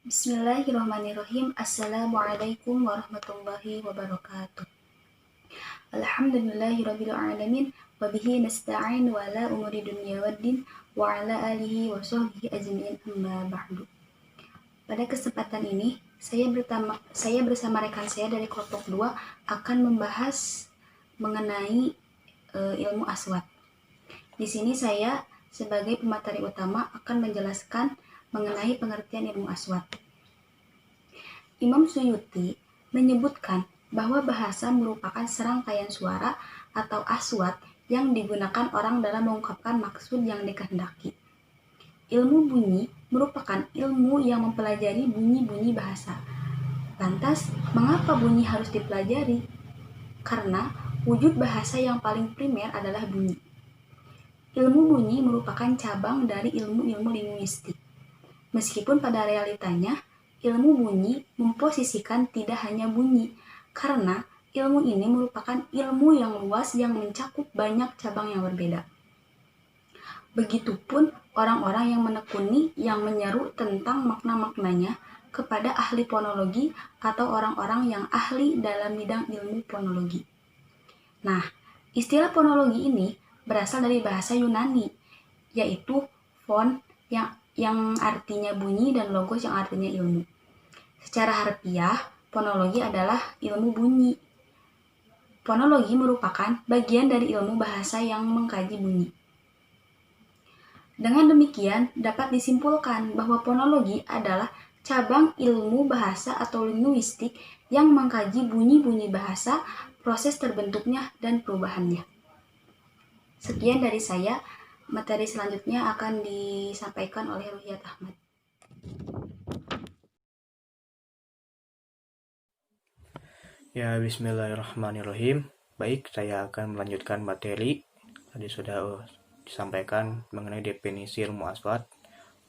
Bismillahirrahmanirrahim. Assalamualaikum warahmatullahi wabarakatuh. Alhamdulillahirabbil alamin wa bihi nasta'in wa ala umuri dunya waddin wa ala alihi wa sahbihi ajmain amma ba'du. Pada kesempatan ini saya bersama rekan saya dari kelompok 2 akan membahas mengenai ilmu aswat. Di sini saya sebagai pemateri utama akan menjelaskan mengenai pengertian ilmu aswat. Imam Suyuti menyebutkan bahwa bahasa merupakan serangkaian suara atau aswat yang digunakan orang dalam mengungkapkan maksud yang dikehendaki. Ilmu bunyi merupakan ilmu yang mempelajari bunyi-bunyi bahasa. Lantas, mengapa bunyi harus dipelajari? Karena wujud bahasa yang paling primer adalah bunyi. Ilmu bunyi merupakan cabang dari ilmu-ilmu linguistik. Meskipun pada realitanya, ilmu bunyi memposisikan tidak hanya bunyi, karena ilmu ini merupakan ilmu yang luas yang mencakup banyak cabang yang berbeda. Begitupun orang-orang yang menekuni yang menyeru tentang makna-maknanya kepada ahli fonologi atau orang-orang yang ahli dalam bidang ilmu fonologi. Nah, istilah fonologi ini berasal dari bahasa Yunani, yaitu fon yang artinya bunyi dan logos yang artinya ilmu. Secara harfiah, fonologi adalah ilmu bunyi. Fonologi merupakan bagian dari ilmu bahasa yang mengkaji bunyi. Dengan demikian, dapat disimpulkan bahwa fonologi adalah cabang ilmu bahasa atau linguistik yang mengkaji bunyi-bunyi bahasa, proses terbentuknya, dan perubahannya. Sekian dari saya. Materi selanjutnya akan disampaikan oleh Ruhiyat Ahmad. Ya, bismillahirrahmanirrahim. Baik, saya akan melanjutkan materi. Tadi sudah disampaikan mengenai definisi ilmu aswat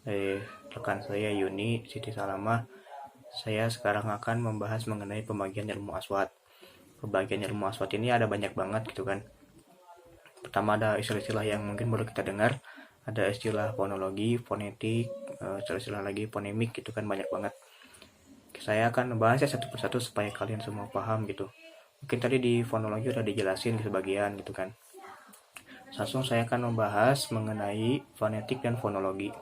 dari rekan saya Yuni Siti Salama. Saya sekarang akan membahas mengenai pembagian ilmu aswat. Pembagian ilmu aswat ini ada banyak banget gitu kan. Pertama ada istilah-istilah yang mungkin baru kita dengar. Ada istilah fonologi, fonetik, istilah lagi fonemik gitu kan, banyak banget. Saya akan membahasnya satu persatu supaya kalian semua paham gitu. Mungkin tadi di fonologi udah dijelasin di sebagian gitu kan. Langsung saya akan membahas mengenai fonetik dan fonologi.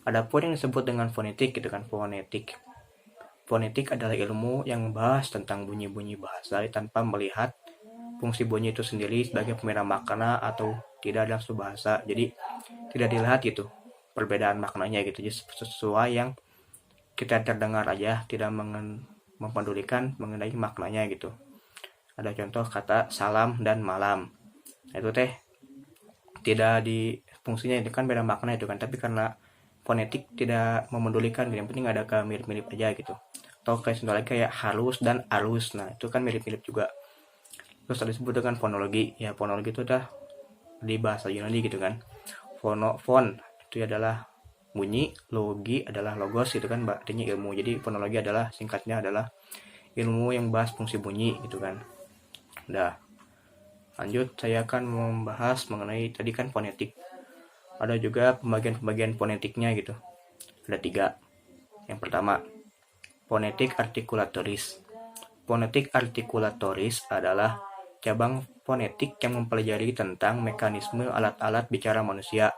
Adapun yang disebut dengan fonetik gitu kan, fonetik. Fonetik adalah ilmu yang membahas tentang bunyi-bunyi bahasa tanpa melihat fungsi bunyi itu sendiri sebagai pemeran makna atau tidak dalam suatu bahasa. Jadi tidak dilihat gitu perbedaan maknanya gitu, jadi sesuai yang kita terdengar aja, tidak mempedulikan mengenai maknanya gitu. Ada contoh kata salam dan malam, itu teh tidak di fungsinya itu kan beda makna itu kan, tapi karena fonetik tidak memedulikan, yang penting ada ke mirip-mirip aja gitu. Atau kayak contoh lagi kayak halus dan alus, nah itu kan mirip-mirip juga. Terus tadi disebut dengan fonologi, ya fonologi itu udah di bahasa Yunani gitu kan. Fon itu adalah bunyi, logi adalah logos itu kan, artinya ilmu. Jadi fonologi adalah singkatnya adalah ilmu yang bahas fungsi bunyi gitu kan. Udah, lanjut saya akan membahas mengenai tadi kan fonetik. Ada juga pembagian-pembagian fonetiknya gitu. Ada 3. Yang pertama, fonetik artikulatoris. Fonetik artikulatoris adalah cabang fonetik yang mempelajari tentang mekanisme alat-alat bicara manusia.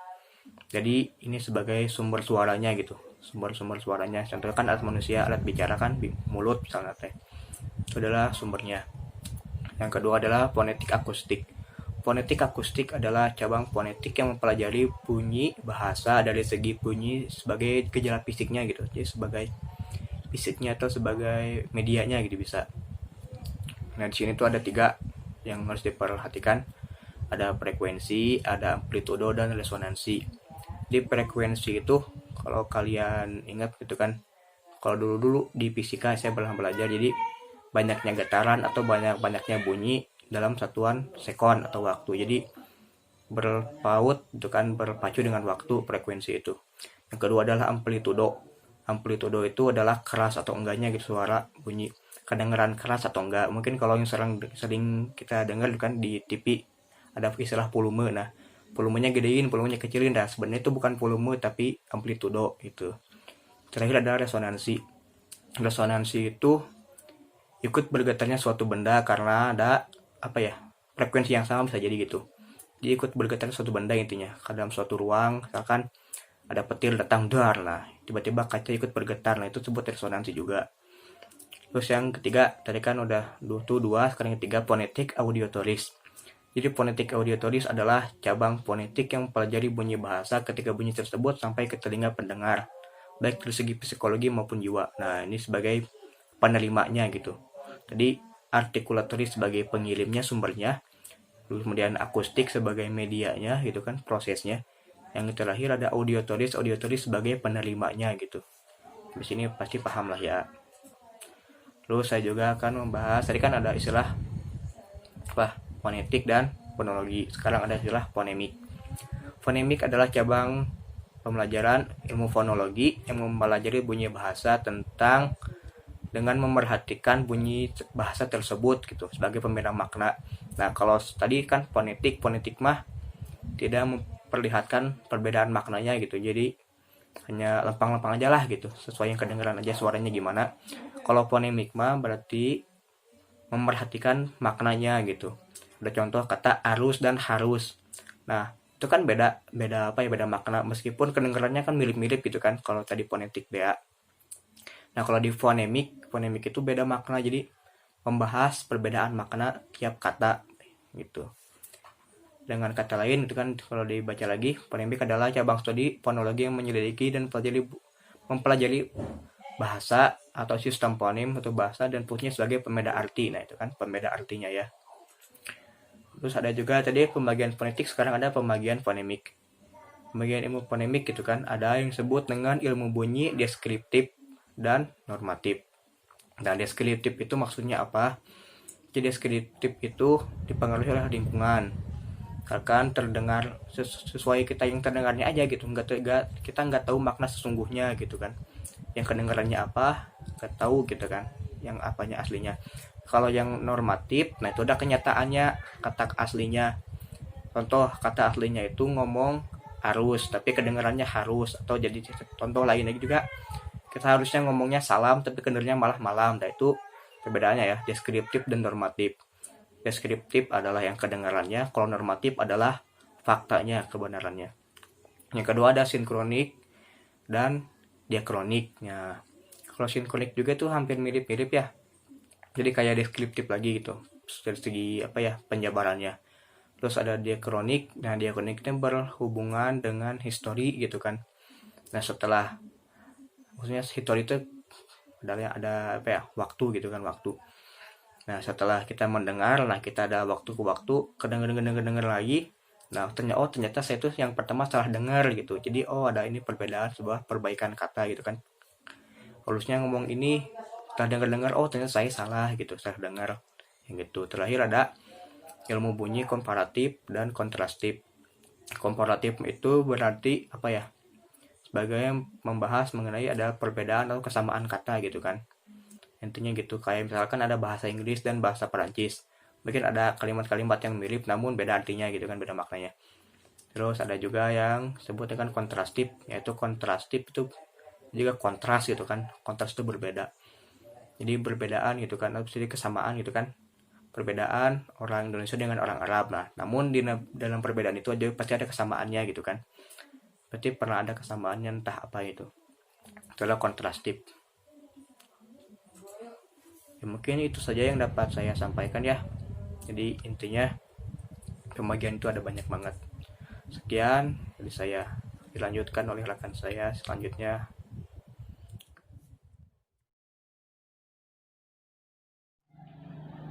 Jadi ini sebagai sumber suaranya gitu, sumber-sumber suaranya. Contohnya kan alat manusia, alat bicara kan mulut misalnya teh. Itu adalah sumbernya. Yang kedua adalah fonetik akustik. Fonetik akustik adalah cabang fonetik yang mempelajari bunyi bahasa dari segi bunyi sebagai gejala fisiknya gitu. Jadi sebagai fisiknya atau sebagai medianya gitu bisa. Nah di sini tuh ada 3 yang harus diperhatikan. Ada frekuensi, ada amplitudo, dan resonansi. Di frekuensi itu kalau kalian ingat gitu kan, kalau dulu di fisika saya pernah belajar, jadi banyaknya getaran atau banyaknya bunyi dalam satuan sekon atau waktu. Jadi berpaut itu kan, berpacu dengan waktu, frekuensi itu. Yang kedua adalah amplitudo. Amplitudo itu adalah keras atau enggaknya gitu suara bunyi, kedengeran keras atau enggak. Mungkin kalau yang sering kita dengar kan di TV ada istilah volume. Nah, volumenya gedein, volumenya kecilin. Nah, sebenarnya itu bukan volume tapi amplitudo gitu. Terakhir ada resonansi. Resonansi itu ikut bergetarnya suatu benda karena ada frekuensi yang sama, bisa jadi gitu. Jadi ikut bergetar suatu benda intinya. Dalam suatu ruang, misalkan ada petir datang dar, nah tiba-tiba kaca ikut bergetar, nah itu disebut resonansi juga. Terus yang ketiga, tadi kan udah dua, sekarang yang ketiga fonetik audiotoris. Jadi fonetik audiotoris adalah cabang fonetik yang mempelajari bunyi bahasa ketika bunyi tersebut sampai ke telinga pendengar, baik dari segi psikologi maupun jiwa. Nah, ini sebagai penerimanya gitu. Jadi artikulatoris sebagai pengirimnya, sumbernya, kemudian akustik sebagai medianya gitu kan, prosesnya. Yang terakhir ada audiotoris sebagai penerimanya gitu. Di sini pasti paham lah ya. Terus saya juga akan membahas, tadi kan ada istilah fonetik dan fonologi. Sekarang ada istilah fonemik. Fonemik adalah cabang pembelajaran ilmu fonologi yang mempelajari bunyi bahasa dengan memerhatikan bunyi bahasa tersebut gitu sebagai pembeda makna. Nah, kalau tadi kan fonetik mah tidak memperlihatkan perbedaan maknanya gitu. Jadi hanya lempang-lempang aja lah gitu, sesuai yang kedengeran aja suaranya gimana. Kalau fonemik mah berarti memerhatikan maknanya gitu. Ada contoh kata arus dan harus. Nah, itu kan beda makna, meskipun kedengarannya kan mirip-mirip gitu kan kalau tadi fonetik bea. Nah, kalau di fonemik itu beda makna, jadi membahas perbedaan makna tiap kata gitu. Dengan kata lain itu kan kalau dibaca lagi, fonemik adalah cabang studi fonologi yang menyelidiki dan mempelajari bahasa atau sistem fonem atau bahasa dan fungsinya sebagai pembeda arti. Nah, itu kan pembeda artinya ya. Terus ada juga tadi pembagian fonetik, sekarang ada pembagian fonemik. Pembagian ilmu fonemik gitu kan, ada yang disebut dengan ilmu bunyi deskriptif dan normatif. Nah, deskriptif itu maksudnya apa? Jadi deskriptif itu dipengaruhi oleh lingkungan. Akan terdengar sesuai kita yang terdengarnya aja gitu, kita nggak tahu makna sesungguhnya gitu kan. Yang kedengarannya apa nggak tahu gitu kan, yang apanya aslinya. Kalau yang normatif, nah itu ada kenyataannya, kata aslinya. Contoh kata aslinya itu ngomong harus tapi kedengarannya harus, atau jadi contoh lain lagi juga, kita harusnya ngomongnya salam tapi kedengarannya malah malam. Nah, itu perbedaannya ya, deskriptif dan normatif. Deskriptif adalah yang kedengarannya, kalau normatif adalah faktanya, kebenarannya. Yang kedua ada sinkronik dan diakronik. Nah, kalau sinkronik juga tuh hampir mirip-mirip ya. Jadi kayak deskriptif lagi gitu dari segi penjabarannya. Terus ada diakronik. Nah, diakronik itu berhubungan dengan histori gitu kan. Nah, setelah maksudnya histori itu ada waktu gitu kan, waktu. Nah, setelah kita mendengar, nah kita ada waktu ke waktu kedenger lagi. Nah, ternyata saya tuh yang pertama salah dengar gitu. Jadi ada ini perbedaan, sebuah perbaikan kata gitu kan. Harusnya ngomong ini, setelah dengar ternyata saya salah gitu, salah dengar yang gitu. Terakhir ada ilmu bunyi komparatif dan kontrastif. Komparatif itu berarti sebagai membahas mengenai ada perbedaan atau kesamaan kata gitu kan. Intinya gitu, kayak misalkan ada bahasa Inggris dan bahasa Perancis. Mungkin ada kalimat-kalimat yang mirip namun beda artinya gitu kan, beda maknanya. Terus ada juga yang disebut dengan kontrastif, yaitu kontrastif itu juga kontras gitu kan. Kontras itu berbeda. Jadi berbedaan gitu kan, jadi kesamaan gitu kan. Perbedaan orang Indonesia dengan orang Arab. Nah, namun dalam perbedaan itu aja pasti ada kesamaannya gitu kan. Berarti pernah ada kesamaannya, entah apa itu. Itulah kontrastif. Ya, mungkin itu saja yang dapat saya sampaikan ya. Jadi intinya pembagian itu ada banyak banget. Sekian dari saya, dilanjutkan oleh rekan saya selanjutnya.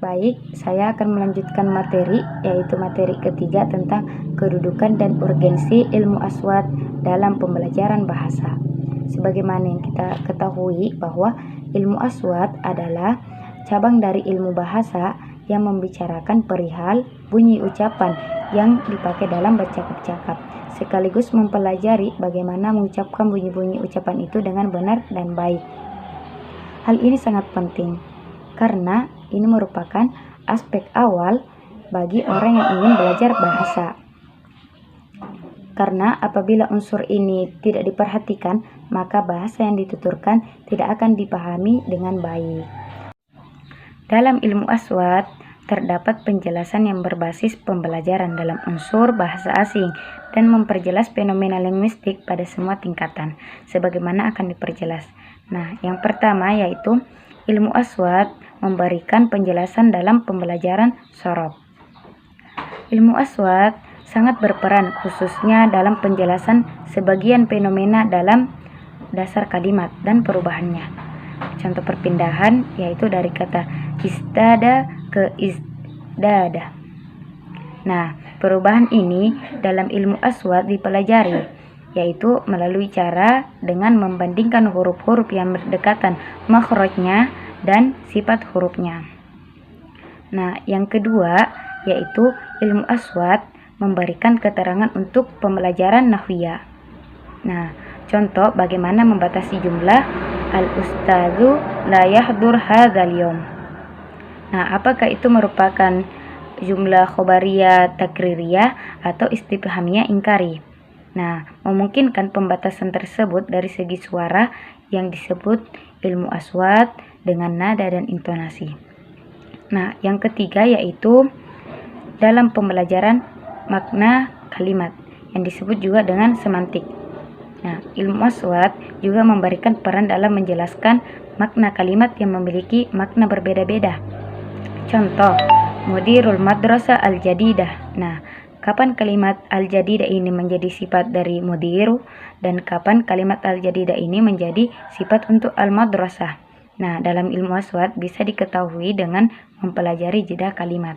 Baik, saya akan melanjutkan materi, yaitu materi ketiga tentang kedudukan dan urgensi ilmu aswat dalam pembelajaran bahasa. Sebagaimana yang kita ketahui bahwa ilmu aswat adalah cabang dari ilmu bahasa yang membicarakan perihal bunyi ucapan yang dipakai dalam bercakap-cakap, sekaligus mempelajari bagaimana mengucapkan bunyi-bunyi ucapan itu dengan benar dan baik. Hal ini sangat penting karena ini merupakan aspek awal bagi orang yang ingin belajar bahasa. Karena apabila unsur ini tidak diperhatikan, maka bahasa yang dituturkan tidak akan dipahami dengan baik. Dalam ilmu aswat, terdapat penjelasan yang berbasis pembelajaran dalam unsur bahasa asing dan memperjelas fenomena linguistik pada semua tingkatan, sebagaimana akan diperjelas. Nah, yang pertama yaitu ilmu aswat memberikan penjelasan dalam pembelajaran sorob. Ilmu aswat sangat berperan khususnya dalam penjelasan sebagian fenomena dalam dasar kalimat dan perubahannya. Contoh perpindahan yaitu dari kata istada ke isdada. Nah, perubahan ini dalam ilmu aswat dipelajari, yaitu melalui cara dengan membandingkan huruf-huruf yang berdekatan makhrajnya dan sifat hurufnya. Nah, yang kedua yaitu ilmu aswat memberikan keterangan untuk pembelajaran nahwiyah. Nah, contoh bagaimana membatasi jumlah al-ustadzu la yahdur hadzal yaum. Nah, apakah itu merupakan jumlah khobariyah takririyah atau istifhamiyah ingkari? Nah, memungkinkan pembatasan tersebut dari segi suara yang disebut ilmu aswat dengan nada dan intonasi. Nah, yang ketiga yaitu dalam pembelajaran makna kalimat yang disebut juga dengan semantik. Nah, ilmu aswat juga memberikan peran dalam menjelaskan makna kalimat yang memiliki makna berbeda-beda. Contoh, mudirul madrasah al-jadidah. Nah, kapan kalimat al-jadidah ini menjadi sifat dari mudiru dan kapan kalimat al-jadidah ini menjadi sifat untuk al-madrasah. Nah, dalam ilmu aswat bisa diketahui dengan mempelajari jeda kalimat.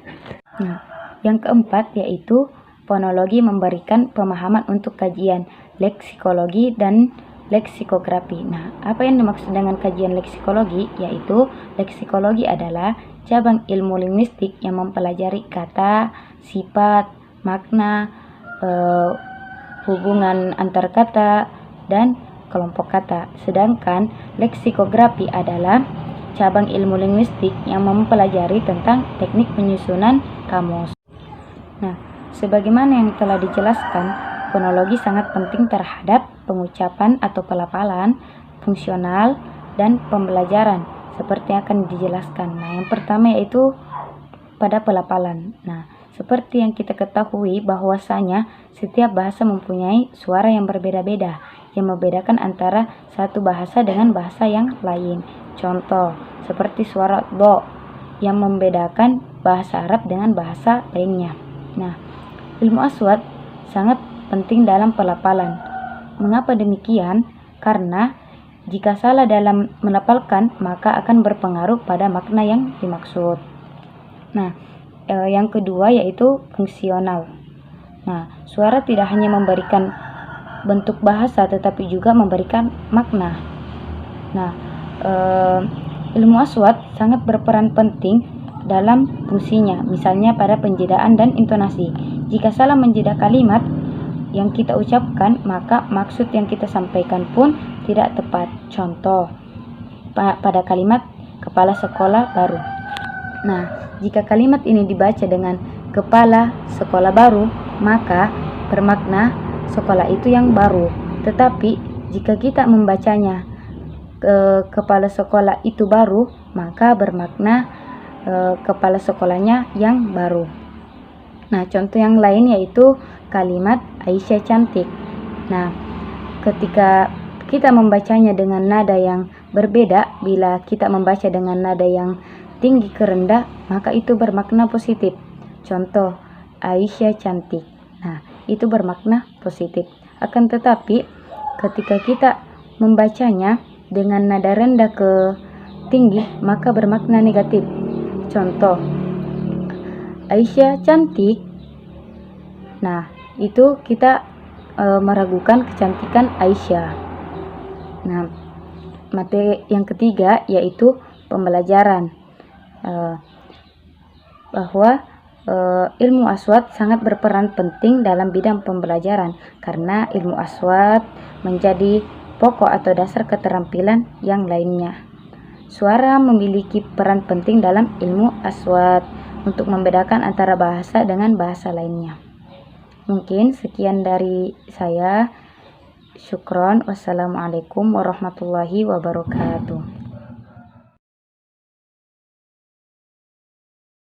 Nah, yang keempat yaitu fonologi memberikan pemahaman untuk kajian leksikologi dan leksikografi. Nah, apa yang dimaksud dengan kajian leksikologi? Yaitu leksikologi adalah cabang ilmu linguistik yang mempelajari kata, sifat, makna, hubungan antar kata, dan kelompok kata. Sedangkan leksikografi adalah cabang ilmu linguistik yang mempelajari tentang teknik penyusunan kamus. Nah, sebagaimana yang telah dijelaskan, fonologi sangat penting terhadap pengucapan atau pelafalan, fungsional, dan pembelajaran seperti yang akan dijelaskan. Nah, yang pertama yaitu pada pelafalan. Nah, seperti yang kita ketahui bahwasanya setiap bahasa mempunyai suara yang berbeda-beda yang membedakan antara satu bahasa dengan bahasa yang lain. Contoh, seperti suara do yang membedakan bahasa Arab dengan bahasa lainnya. Nah, ilmu aswat sangat penting dalam pelafalan. Mengapa demikian? Karena jika salah dalam melafalkan, maka akan berpengaruh pada makna yang dimaksud. Nah, yang kedua yaitu fungsional. Nah, suara tidak hanya memberikan bentuk bahasa tetapi juga memberikan makna. Nah, ilmu aswat sangat berperan penting dalam fungsinya, misalnya pada penjedaan dan intonasi. Jika salah menjeda kalimat yang kita ucapkan, maka maksud yang kita sampaikan pun tidak tepat. Contoh, pada kalimat kepala sekolah baru. Nah, jika kalimat ini dibaca dengan kepala sekolah baru, maka bermakna sekolah itu yang baru. Tetapi jika kita membacanya kepala sekolah itu baru, maka bermakna kepala sekolahnya yang baru. Nah, contoh yang lain yaitu kalimat Aisyah cantik. Nah, ketika kita membacanya dengan nada yang berbeda, bila kita membaca dengan nada yang tinggi ke rendah, maka itu bermakna positif. Contoh, Aisyah cantik. Nah, itu bermakna positif. Akan tetapi, ketika kita membacanya dengan nada rendah ke tinggi, maka bermakna negatif. Contoh, Aisyah cantik. Nah, itu kita meragukan kecantikan Aisyah. Nah, materi yang ketiga yaitu pembelajaran. Bahwa ilmu aswat sangat berperan penting dalam bidang pembelajaran karena ilmu aswat menjadi pokok atau dasar keterampilan yang lainnya. Suara memiliki peran penting dalam ilmu aswat untuk membedakan antara bahasa dengan bahasa lainnya. Mungkin sekian dari saya. Syukron. Wassalamualaikum warahmatullahi wabarakatuh.